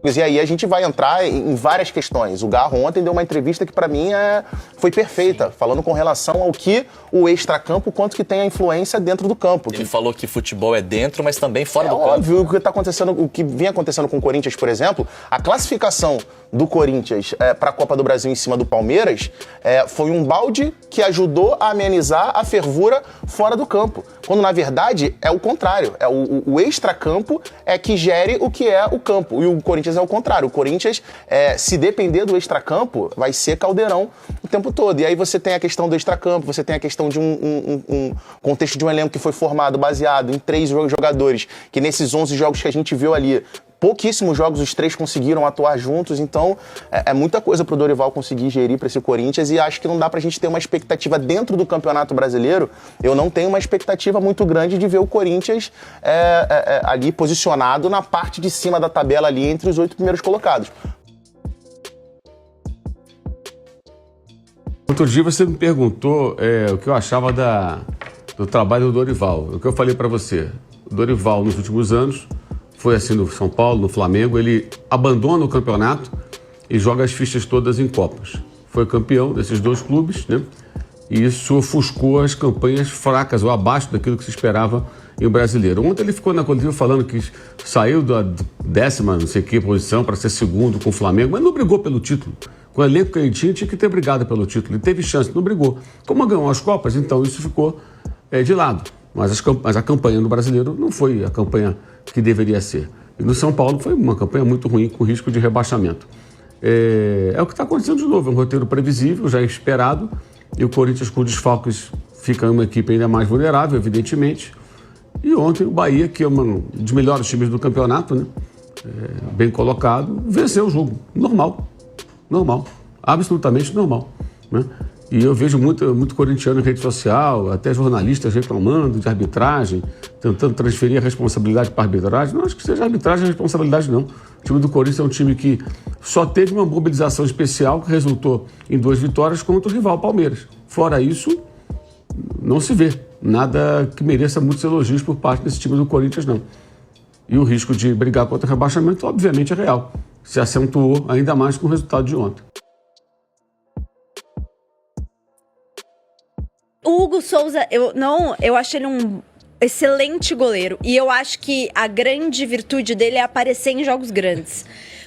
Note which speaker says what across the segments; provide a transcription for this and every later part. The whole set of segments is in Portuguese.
Speaker 1: E aí a gente vai entrar em várias questões. O Garro ontem deu uma entrevista que, para mim, foi perfeita, falando com relação ao que o extracampo, quanto que tem a influência dentro do campo.
Speaker 2: Ele falou que futebol é dentro, mas também fora do campo.
Speaker 1: Óbvio, o que vem acontecendo com o Corinthians, por exemplo, a classificação do Corinthians para a Copa do Brasil em cima do Palmeiras foi um balde que ajudou a amenizar a fervura fora do campo. Quando, na verdade, é o contrário. O extracampo que gere o que é o campo. E o Corinthians é o contrário. O Corinthians, se depender do extracampo, vai ser caldeirão o tempo todo. E aí você tem a questão do extracampo, você tem a questão de um contexto de um elenco que foi formado baseado em 3 jogadores, que nesses 11 jogos que a gente viu ali, pouquíssimos jogos os 3 conseguiram atuar juntos, então é muita coisa pro Dorival conseguir gerir para esse Corinthians, e acho que não dá pra gente ter uma expectativa dentro do Campeonato Brasileiro. Eu não tenho uma expectativa muito grande de ver o Corinthians ali posicionado na parte de cima da tabela ali entre os 8 primeiros colocados.
Speaker 3: Outro dia você me perguntou o que eu achava do trabalho do Dorival. O que eu falei para você, o Dorival nos últimos anos foi assim no São Paulo, no Flamengo, ele abandona o campeonato e joga as fichas todas em Copas. Foi campeão desses 2 clubes, né? E isso ofuscou as campanhas fracas ou abaixo daquilo que se esperava em um brasileiro. Ontem ele ficou na coletiva falando que saiu da 10ª, não sei que, posição para ser segundo com o Flamengo, mas não brigou pelo título. Com o elenco que ele tinha que ter brigado pelo título. Ele teve chance, não brigou. Como ganhou as Copas, então isso ficou de lado. Mas a campanha no brasileiro não foi a campanha que deveria ser. E no São Paulo foi uma campanha muito ruim, com risco de rebaixamento. É o que está acontecendo de novo, é um roteiro previsível, já esperado, e o Corinthians com desfalques fica uma equipe ainda mais vulnerável, evidentemente. E ontem o Bahia, que é um dos melhores times do campeonato, né? Bem colocado, venceu o jogo. Normal, absolutamente normal, né? E eu vejo muito corintiano em rede social, até jornalistas reclamando de arbitragem, tentando transferir a responsabilidade para a arbitragem. Não acho que seja arbitragem a responsabilidade, não. O time do Corinthians é um time que só teve uma mobilização especial que resultou em 2 vitórias contra o rival Palmeiras. Fora isso, não se vê nada que mereça muitos elogios por parte desse time do Corinthians, não. E o risco de brigar contra o rebaixamento, obviamente, é real. Se acentuou ainda mais com o resultado de ontem.
Speaker 4: O Hugo Souza, eu acho ele um excelente goleiro. E eu acho que a grande virtude dele é aparecer em jogos grandes.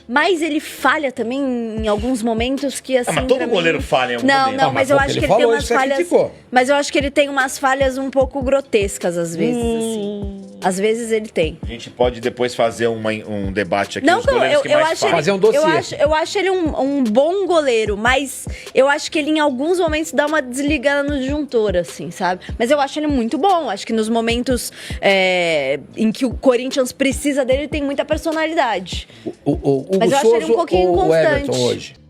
Speaker 4: Mas ele falha também em alguns momentos que, assim...
Speaker 5: mas todo goleiro falha em algum momento.
Speaker 4: Não, mas eu acho que ele tem umas falhas... Mas eu acho que ele tem umas falhas um pouco grotescas, às vezes, assim. Às vezes ele tem.
Speaker 5: A gente pode depois fazer um debate aqui.
Speaker 4: Não,
Speaker 5: os goleiros que mais falham.
Speaker 6: Fazer um dossiê.
Speaker 4: Eu acho ele um bom goleiro, mas eu acho que ele em alguns momentos dá uma desligada no disjuntor, assim, sabe? Mas eu acho ele muito bom. Acho que nos momentos em que o Corinthians precisa dele, ele tem muita personalidade. Mas eu acho ele um pouquinho inconstante.
Speaker 6: Hoje.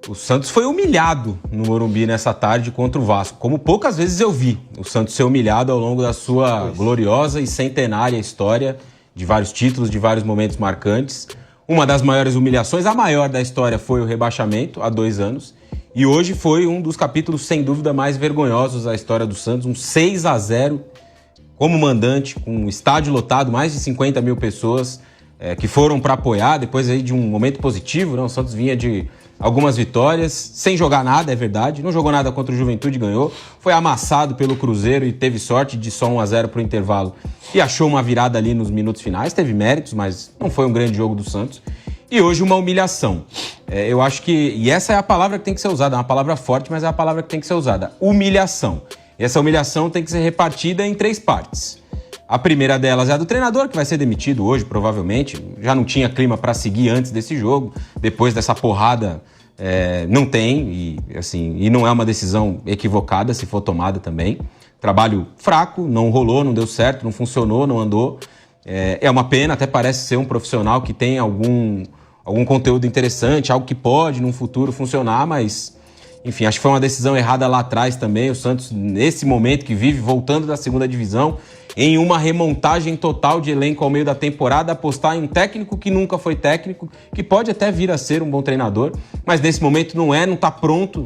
Speaker 7: O Santos foi humilhado no Morumbi nessa tarde contra o Vasco, como poucas vezes eu vi o Santos ser humilhado ao longo da sua gloriosa e centenária história, de vários títulos, de vários momentos marcantes. Uma das maiores humilhações, a maior da história, foi o rebaixamento, há 2 anos. E hoje foi um dos capítulos, sem dúvida, mais vergonhosos da história do Santos, um 6-0 como mandante, com um estádio lotado, mais de 50 mil pessoas que foram para apoiar, depois aí de um momento positivo, né? O Santos vinha de algumas vitórias, sem jogar nada, é verdade, não jogou nada contra o Juventude, ganhou, foi amassado pelo Cruzeiro e teve sorte de só 1-0 pro intervalo e achou uma virada ali nos minutos finais, teve méritos, mas não foi um grande jogo do Santos. E hoje uma humilhação. Eu acho que, e essa é a palavra que tem que ser usada, é uma palavra forte, mas é a palavra que tem que ser usada, humilhação. E essa humilhação tem que ser repartida em 3 partes. A primeira delas é a do treinador, que vai ser demitido hoje, provavelmente. Já não tinha clima para seguir antes desse jogo. Depois dessa porrada, não tem. E não é uma decisão equivocada, se for tomada também. Trabalho fraco, não rolou, não deu certo, não funcionou, não andou. É uma pena, até parece ser um profissional que tem algum conteúdo interessante, algo que pode, num futuro, funcionar, mas Enfim, acho que foi uma decisão errada lá atrás também. O Santos, nesse momento que vive, voltando da segunda divisão, em uma remontagem total de elenco ao meio da temporada, apostar em um técnico que nunca foi técnico, que pode até vir a ser um bom treinador, mas nesse momento não está pronto,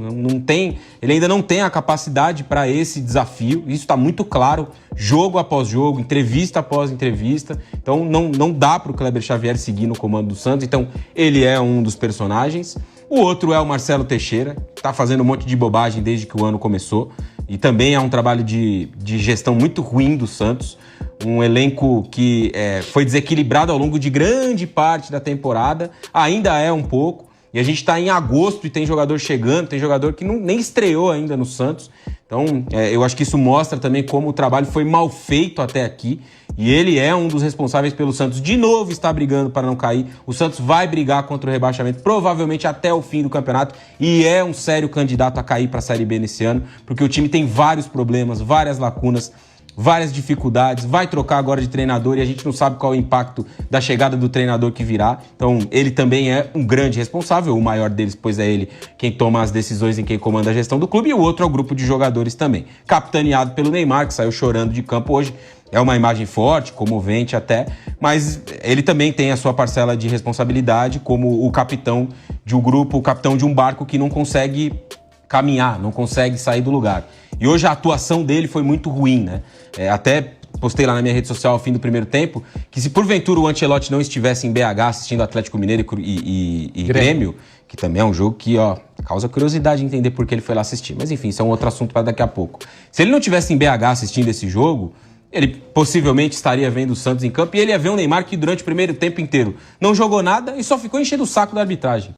Speaker 7: ele ainda não tem a capacidade para esse desafio. Isso está muito claro, jogo após jogo, entrevista após entrevista. Então não dá para o Kleber Xavier seguir no comando do Santos. Então ele é um dos personagens. O outro é o Marcelo Teixeira, que está fazendo um monte de bobagem desde que o ano começou. E também é um trabalho de gestão muito ruim do Santos. Um elenco que foi desequilibrado ao longo de grande parte da temporada. Ainda é um pouco. E a gente está em agosto e tem jogador chegando, tem jogador que nem estreou ainda no Santos. Então, eu acho que isso mostra também como o trabalho foi mal feito até aqui. E ele é um dos responsáveis pelo Santos de novo estar brigando para não cair. O Santos vai brigar contra o rebaixamento provavelmente até o fim do campeonato e é um sério candidato a cair para a Série B nesse ano, porque o time tem vários problemas, várias lacunas, várias dificuldades, vai trocar agora de treinador e a gente não sabe qual é o impacto da chegada do treinador que virá. Então ele também é um grande responsável, o maior deles, pois é ele quem toma as decisões e quem comanda a gestão do clube, e o outro é o grupo de jogadores também, capitaneado pelo Neymar, que saiu chorando de campo hoje. É uma imagem forte, comovente até, mas ele também tem a sua parcela de responsabilidade como o capitão de um grupo, o capitão de um barco que não consegue caminhar, não consegue sair do lugar. E hoje a atuação dele foi muito ruim, né? Até postei lá na minha rede social ao fim do primeiro tempo que se porventura o Ancelotti não estivesse em BH assistindo Atlético Mineiro e Grêmio, que também é um jogo que causa curiosidade entender por que ele foi lá assistir. Mas enfim, isso é um outro assunto para daqui a pouco. Se ele não estivesse em BH assistindo esse jogo, ele possivelmente estaria vendo o Santos em campo e ele ia ver o Neymar que durante o primeiro tempo inteiro não jogou nada e só ficou enchendo o saco da arbitragem.